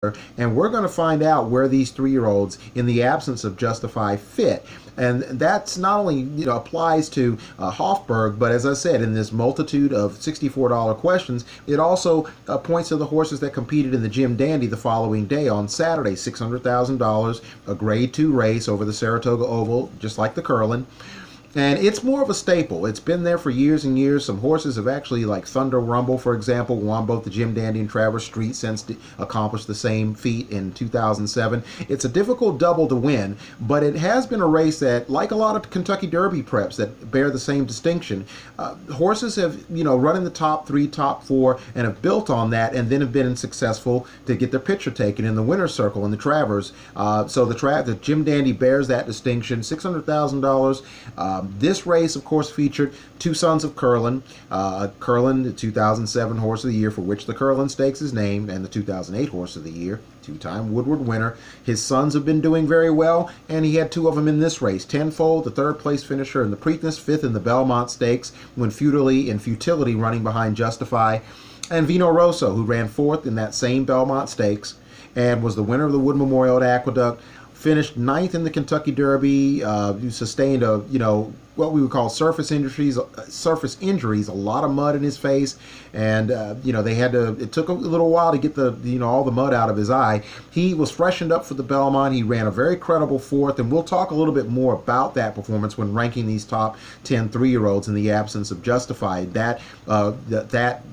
and we're going to find out where these 3-year-olds, in the absence of Justify, fit. And that's not only applies to Hofburg, but as I said, in this multitude of $64 questions, it also points to the horses that competed in the Jim Dandy the following day on Saturday. $600,000, a Grade 2 race over the Saratoga Oval, just like the Curlin. And it's more of a staple. It's been there for years and years. Some horses have actually, like Thunder Rumble, for example, won both the Jim Dandy and Travers. Street Sense accomplished the same feat in 2007. It's a difficult double to win, but it has been a race that, like a lot of Kentucky Derby preps that bear the same distinction, horses have, run in the top 3, top 4, and have built on that, and then have been successful to get their picture taken in the winner's circle in the Travers. So the Jim Dandy bears that distinction. $600,000. This race, of course, featured 2 sons of Curlin. Curlin, the 2007 Horse of the Year, for which the Curlin Stakes is named, and the 2008 Horse of the Year, 2-time Woodward winner. His sons have been doing very well, and he had 2 of them in this race. Tenfold, the 3rd place finisher in the Preakness, 5th in the Belmont Stakes, when futility running behind Justify, and Vino Rosso, who ran 4th in that same Belmont Stakes, and was the winner of the Wood Memorial at Aqueduct. Finished 9th in the Kentucky Derby. Sustained what we would call surface injuries, a lot of mud in his face, and it took a little while to get all the mud out of his eye. He was freshened up for the Belmont. He ran a very credible 4th, and we'll talk a little bit more about that performance when ranking these top 10 3-year-olds in the absence of Justify. That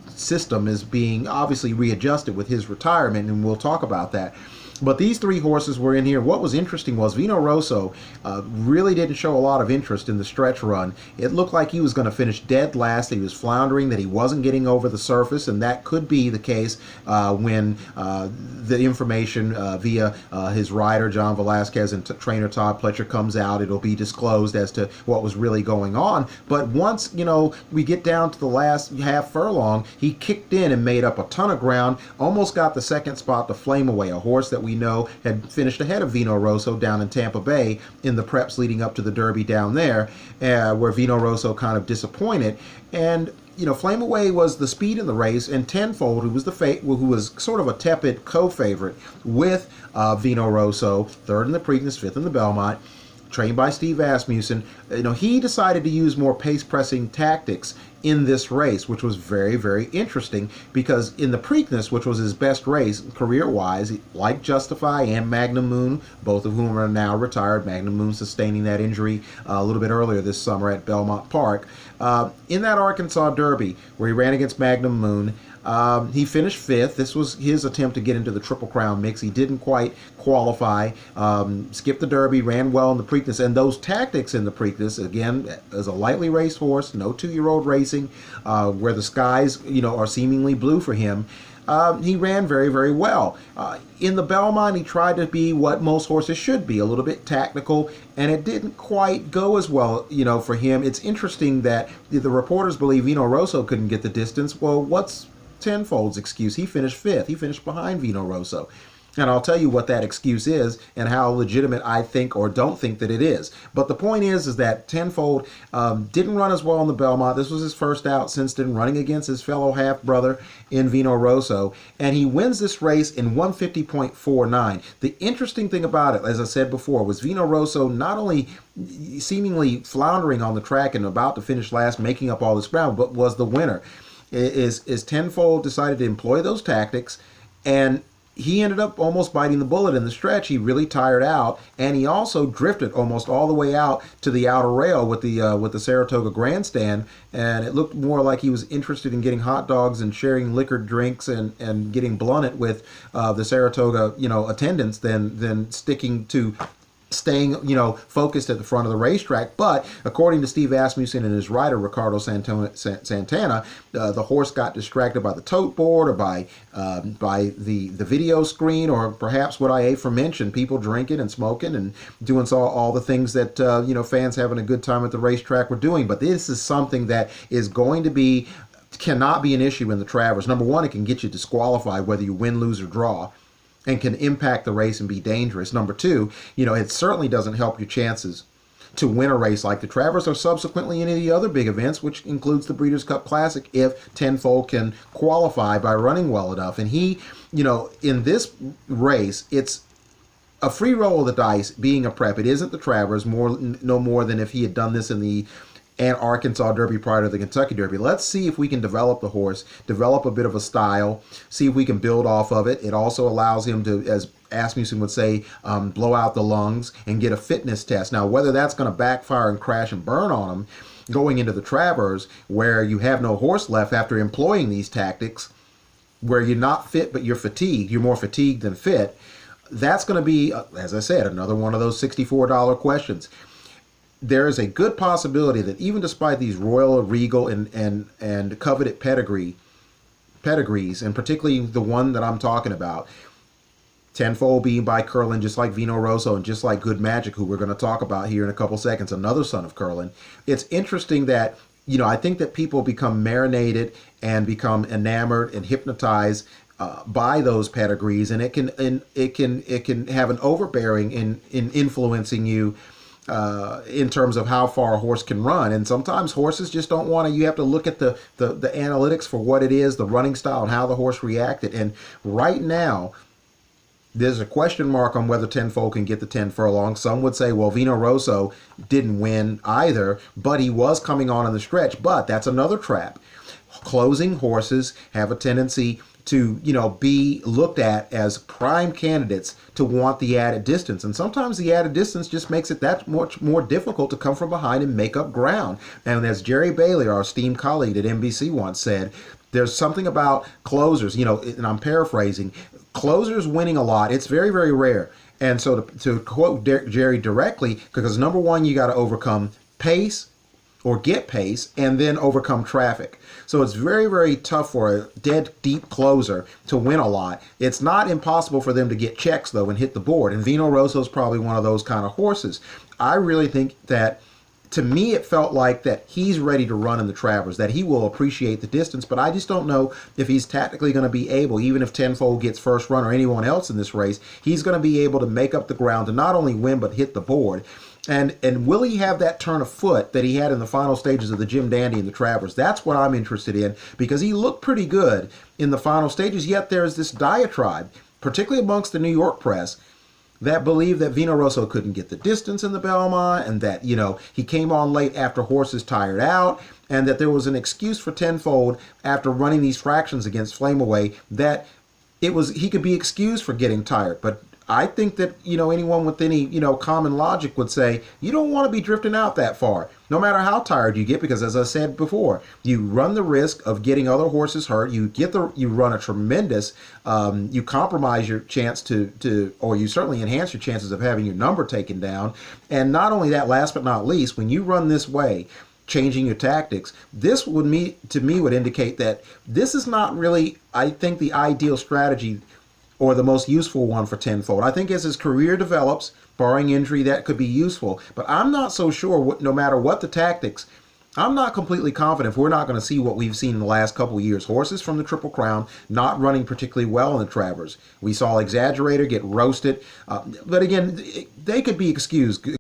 system is being obviously readjusted with his retirement, and we'll talk about that. But these 3 horses were in here. What was interesting was Vino Rosso really didn't show a lot of interest in the stretch run. It looked like he was going to finish dead last. He was floundering, that he wasn't getting over the surface, and that could be the case when the information via his rider, John Velasquez, and trainer Todd Pletcher comes out. It'll be disclosed as to what was really going on. But once, we get down to the last half furlong, he kicked in and made up a ton of ground, almost got the 2nd spot to Flame Away, a horse that we know had finished ahead of Vino Rosso down in Tampa Bay in the preps leading up to the Derby down there, where Vino Rosso kind of disappointed. And Flame Away was the speed in the race, and Tenfold, who was sort of a tepid co-favorite with Vino Rosso, 3rd in the Preakness, 5th in the Belmont, trained by Steve Asmussen. He decided to use more pace-pressing tactics in this race, which was very, very interesting, because in the Preakness, which was his best race career-wise, like Justify and Magnum Moon, both of whom are now retired, Magnum Moon sustaining that injury a little bit earlier this summer at Belmont Park, in that Arkansas Derby, where he ran against Magnum Moon, he finished 5th. This was his attempt to get into the Triple Crown mix. He didn't quite qualify, skipped the Derby, ran well in the Preakness, and those tactics in the Preakness, again, as a lightly raced horse, no 2-year-old racing, where the skies, are seemingly blue for him, he ran very, very well. In the Belmont, he tried to be what most horses should be, a little bit tactical, and it didn't quite go as well, for him. It's interesting that the reporters believe Vino Rosso couldn't get the distance. Well, what's Tenfold's excuse? He finished 5th. He finished behind Vino Rosso. And I'll tell you what that excuse is and how legitimate I think or don't think that it is. But the point is that Tenfold didn't run as well in the Belmont. This was his first out since then, running against his fellow half-brother in Vino Rosso. And he wins this race in 150.49. The interesting thing about it, as I said before, was Vino Rosso not only seemingly floundering on the track and about to finish last, making up all this ground, but was the winner. Is Tenfold decided to employ those tactics, and he ended up almost biting the bullet in the stretch. He really tired out, and he also drifted almost all the way out to the outer rail with the Saratoga grandstand, and it looked more like he was interested in getting hot dogs and sharing liquored drinks and getting blunted with the Saratoga attendants than sticking to staying, focused at the front of the racetrack. But according to Steve Asmussen and his rider Ricardo Santana, the horse got distracted by the tote board or by the video screen, or perhaps what I aforementioned, people drinking and smoking and doing all the things that fans having a good time at the racetrack were doing. But this is something that is going to cannot be an issue in the Travers. Number one, it can get you disqualified whether you win, lose, or draw, and can impact the race and be dangerous. Number two, it certainly doesn't help your chances to win a race like the Travers or subsequently any of the other big events, which includes the Breeders' Cup Classic, if Tenfold can qualify by running well enough. And he, in this race, it's a free roll of the dice being a prep. It isn't the Travers, no more than if he had done this in the Arkansas Derby prior to the Kentucky Derby. Let's see if we can develop the horse, develop a bit of a style, see if we can build off of it. It also allows him to, as Asmussen would say, blow out the lungs and get a fitness test. Now, whether that's going to backfire and crash and burn on him going into the Travers, where you have no horse left after employing these tactics, where you're not fit but you're fatigued, you're more fatigued than fit, that's going to be, as I said, another one of those $64 questions. There is a good possibility that even despite these royal, regal, and coveted pedigrees, and particularly the one that I'm talking about, Tenfold being by Curlin, just like Vino Rosso and just like Good Magic, who we're going to talk about here in a couple seconds, another son of Curlin. It's interesting that, I think that people become marinated and become enamored and hypnotized by those pedigrees, and it can have an overbearing in influencing you in terms of how far a horse can run. And sometimes horses just don't want to. You have to look at the analytics for what it is, the running style, and how the horse reacted. And right now, there's a question mark on whether Tenfold can get the 10 furlongs. Some would say, well, Vino Rosso didn't win either, but he was coming on in the stretch. But that's another trap. Closing horses have a tendency to, be looked at as prime candidates to want the added distance. And sometimes the added distance just makes it that much more difficult to come from behind and make up ground. And as Jerry Bailey, our esteemed colleague at NBC, once said, there's something about closers, and I'm paraphrasing, closers winning a lot. It's very, very rare. And so to quote Jerry directly, because number one, you got to overcome pace or get pace and then overcome traffic. So it's very, very tough for a dead deep closer to win a lot. It's not impossible for them to get checks, though, and hit the board. And Vino Rosso is probably one of those kind of horses. I really think that, to me, it felt like that he's ready to run in the Travers, that he will appreciate the distance, but I just don't know if he's tactically going to be able, even if Tenfold gets first run or anyone else in this race, he's going to be able to make up the ground to not only win but hit the board. And will he have that turn of foot that he had in the final stages of the Jim Dandy and the Travers? That's what I'm interested in, because he looked pretty good in the final stages, yet there's this diatribe, particularly amongst the New York press, that believe that Vino Rosso couldn't get the distance in the Belmont, and that, he came on late after horses tired out, and that there was an excuse for Tenfold after running these fractions against Flame Away, that he could be excused for getting tired. But I think that, anyone with any, common logic would say, you don't want to be drifting out that far, no matter how tired you get, because as I said before, you run the risk of getting other horses hurt. You run a tremendous, you compromise your chance or you certainly enhance your chances of having your number taken down. And not only that, last but not least, when you run this way, changing your tactics, this would indicate that this is not really, I think, the ideal strategy or the most useful one for Tenfold. I think as his career develops, barring injury, that could be useful. But I'm not so sure, no matter what the tactics, I'm not completely confident if we're not going to see what we've seen in the last couple of years. Horses from the Triple Crown not running particularly well in the Travers. We saw Exaggerator get roasted. But again, they could be excused.